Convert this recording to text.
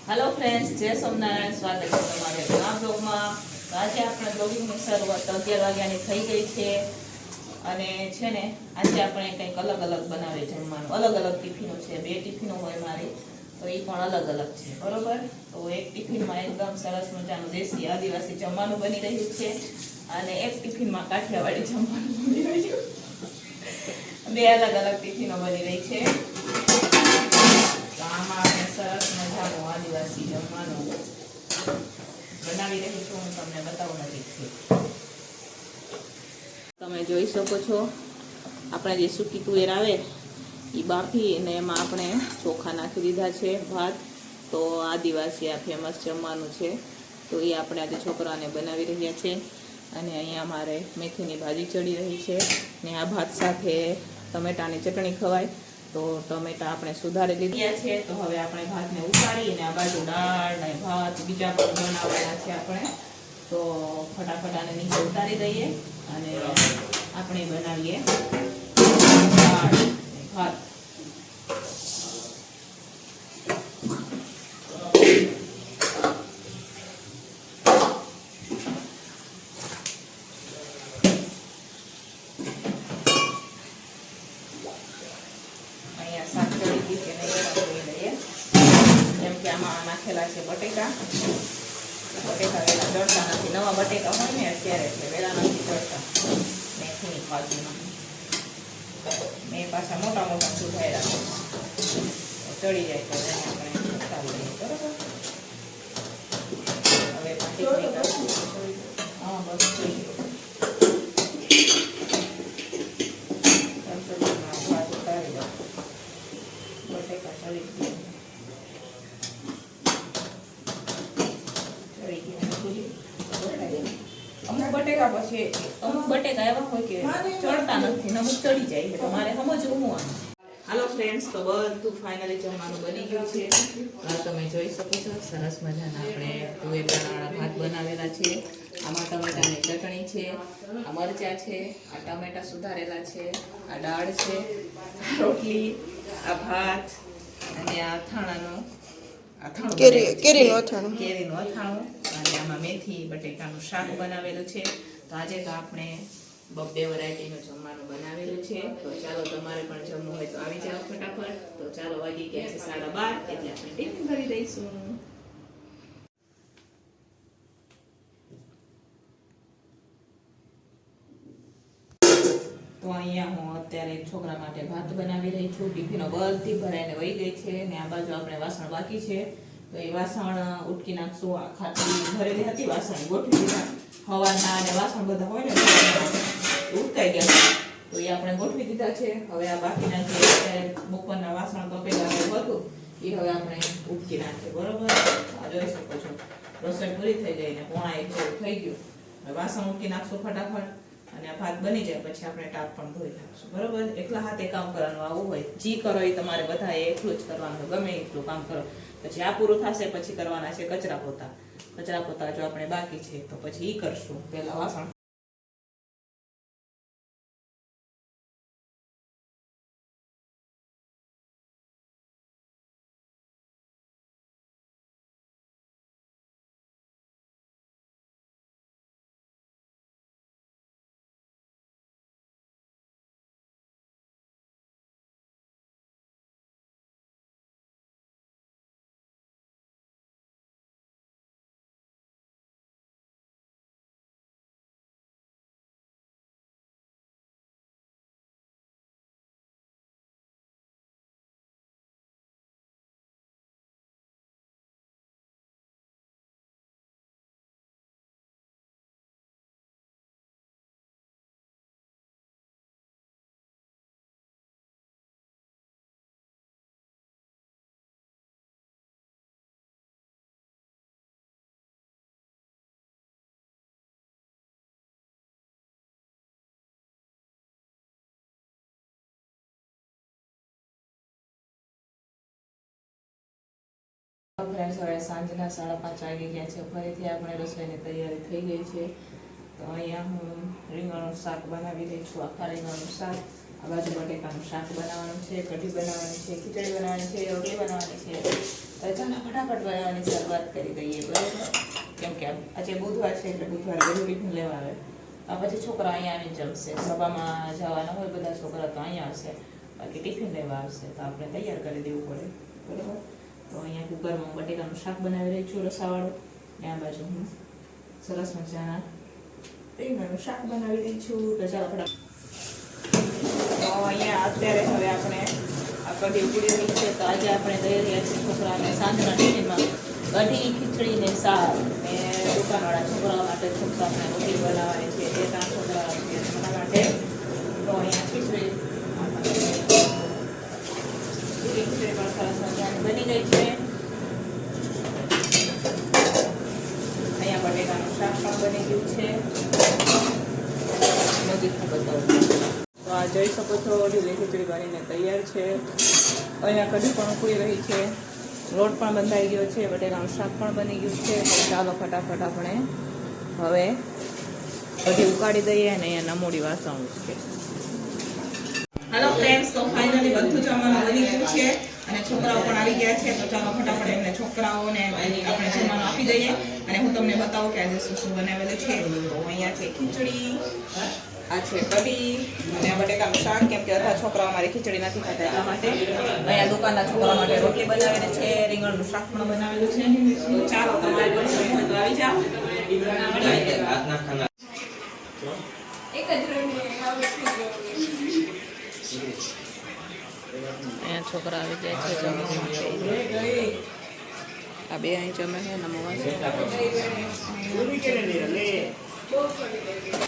Hello friends, जय सोमनारायण। स्वागत है તમારે આ બ્લોગમાં। આજે આપણે બ્લોગિંગની શરૂઆત 11 વાગ્યાની થઈ ગઈ છે અને છે ને આજે આપણે કંઈક અલગ અલગ બનાવી જમવાનું। અલગ અલગ ટિફિનો છે, 2 ટિફિનો હોય મારી, તો એ પણ અલગ અલગ છે, બરોબર। તો એક ટિફિનમાં એકદમ સરસ મજાનું દેશી આદિવાસી જમવાનું બની રહ્યું છે અને એક ટિફિનમાં કાઠિયાવાડી જમવાનું બની રહ્યું છે। 2 અલગ અલગ ટિફિનો બની રહી છે। સરસ મજાનું આદિવાસી જમવાનું બનાવી રહી છું। હું તમને બતાવું નજીકથી। તમે જોઈ શકો છો, આપણે જે સૂકી તુવેર આવે એ બાફી અને એમાં આપણે ચોખા નાખી દીધા છે, ભાત। તો આદિવાસી આ ફેમસ જમવાનું છે, તો એ આપણે આજે છોકરાને બનાવી રહ્યા છે। અને અહીંયા અમારે મેથીની ભાજી ચડી રહી છે ને આ ભાત સાથે ટમેટાની ચટણી ખવાય। તો ટમેટા આપણે સુધારી લીધા છે, તો હવે આપણે ભાતને ઉતારી અને આ બાજુ દાળ ને ભાત બીજા પણ બનાવવાના છે આપણે। તો ફટાફટ આને નીચે ઉતારી દઈએ અને આપણે બનાવીએ દાળ ને ભાત। નાખેલા છે બટેકા વેલા ચડતા નથી, નવા બટેકા હોય ને અત્યારે એટલે વેલા નથી ચડતા મેથીની ભાજીમાં। મેં પાછા મોટા મોટા સુધાર્યા ચડી જાય તો એને આપણે ઉતારી લઈએ, બરોબર। હવે હા બસ થઈ ગયું। ભાત ઉતારી દો, બટેકા ચડી ગયા। અમુક બટેકા પછી અમુક બટેકા એવા હોય કે ચડતા નથી, અમુક ચડી જાય છે, તો મારે સમજવું હું આનું। હાલો ફ્રેન્ડ્સ, તો બધું ફાઇનલી જમવાનું બની ગયું છે। તમે જોઈ શકો છો, સરસ મજાના આપણે તુવેરદાણાવાળા ભાત બનાવેલા છે। આમાં ટમેટાની ચટણી છે, આ મરચાં છે, આ ટમેટા સુધારેલા છે, આ દાળ છે, રોટલી, આ ભાત અને આ અથાણાનું કેરીનું અથાણું અને આમાં મેથી બટેકાનું શાક બનાવેલું છે। તો આજે તો આપણે 2 વેરાયટીનું જમવાનું બનાવેલું છે। તો ચાલો, તમારે પણ જમવું હોય તો આવી જાઓ ફટાફટ। તો ચાલો, વાગી ગયા છે 12:30, એટલે આપણે ટિફિન ભરી દઈશું। તો અહીંયા હું અત્યારે છોકરા માટે ભાત બનાવી રહી છું। ટિફિનો બધી ભરાઈને વહી ગઈ છે ને આ બાજુ આપણે વાસણ બાકી છે, તો એ વાસણ ઉટકી નાખશું। આ ખાટલી ભરેલી હતી, વાસણ ગોઠવી દીધા હવારના, અને વાસણ બધા હોય ને ઉટકાઈ ગયા, તો એ આપણે ગોઠવી દીધા છે। હવે આ બાકીના જે બપોરના વાસણ તપેલા હતું એ હવે આપણે ઉટકી નાખીએ, બરોબર। આ જોઈ શકો છો, રસોઈ પૂરી થઈ ગઈ ને 1:45 જેવું થઈ ગયું। હવે વાસણ ઉટકી નાખશું ફટાફટ અને આ ભાત બની જાય પછી આપણે ટાપ પણ ધોઈ નાખશું, બરોબર। એકલા હાથે કામ કરવાનું આવું હોય, જી કરો એ તમારે બધા એકલું જ કરવાનું, ગમે એટલું કામ કરો। પછી આ પૂરું થશે પછી કરવાના છે કચરા પોતા જો આપણે બાકી છે તો પછી ઈ કરશું, પેલા વાસણ ફ્રેન્ડ્સ હવે સાંજના 5:30 વાગી ગયા છે. ફરીથી આપણે રસોઈની તૈયારી થઈ ગઈ છે. તો અહીંયા હું રીંગણનું શાક બનાવી રહી છું. આખા રીંગણનું શાક. આ બાજુ બટેકાનું શાક બનાવવાનું છે, કઢી બનાવવાની છે, ખીચડી બનાવવાની છે, રોટલી બનાવવાની છે. તો ચાલો ફટાફટ બનાવવાની શરૂઆત કરી દઈએ, બરાબર? કેમ કે આજે બુધવાર છે એટલે બુધવારે બધું ટિફિન લેવા આવે. આ પછી છોકરા અહીંયા આવીને જમશે. સભામાં જવાના હોય બધા છોકરા તો અહીંયા આવશે, બાકી ટિફિન લેવા આવશે. તો આપણે તૈયાર કરી દેવું પડે, બરાબર? તો અહીંયા કુકરમાં બટેકાનું શાક બનાવી રહી છું રસાવાળું. ને આ બાજુ હું સરસ મજાના રીંગણનું શાક બનાવી રહી છું. તો ચાલો ફટાફટ. તો અહીંયા અત્યારે હવે આપણે આ કઢી ઉકળી રહી છે. તો આજે આપણે દઈ રહ્યા છીએ છોકરાને સાંજના ટિફિનમાં કઢી, ખીચડી ને શાક. ને દુકાનવાળા છોકરાઓ માટે છોકરાઓને રોટલી બનાવવાની છે. 2-3 છોકરાઓ છે એના માટે. તો અહીંયા ખીચડી પણ સરસ મજાની બની ગઈ છે. અહીંયા બટેકાનું શાક પણ બની ગયું છે. નજીકથી બતાવું તો આ જોઈ શકો છો, ઢીલી ખીચડી બનીને તૈયાર છે. અહીંયા કઢી પણ ઉકળી રહી છે, લોટ પણ બંધાઈ ગયો છે, બટેકાનું શાક પણ બની ગયું છે. તો ચાલો ફટાફટ આપણે હવે કઢી ઉકાળી દઈએ. અને અહીંયા નમૂડી વાસણ છે. હેલો ફ્રેન્ડ્સ, તો ફાઇનલી બધું જમવાનું બની ગયું છે અને છોકરાઓ પણ આવી ગયા છે. તો ચાલો ફટાફટ એમને છોકરાઓને આપણે જમવાનું આપી દઈએ અને હું તમને બતાવું કે આજે શું શું બનાવેલું છે. તો અહીંયા છે ખીચડી, આ છે કઢી અને આ બટેકાનું શાક. કેમ કે બધા છોકરાઓ મારી ખીચડી નથી ખાતા એટલા માટે. અહીંયા દુકાનના છોકરાઓ માટે રોટલી બનાવેલી છે, રીંગણનું શાક પણ બનાવેલું છે. તો ચાલો તમારે પણ આવી જાઓ. અહીંયા છોકરા આવી જાય છે જમવા માટે. આ બે અહીં જમે છે નમવા.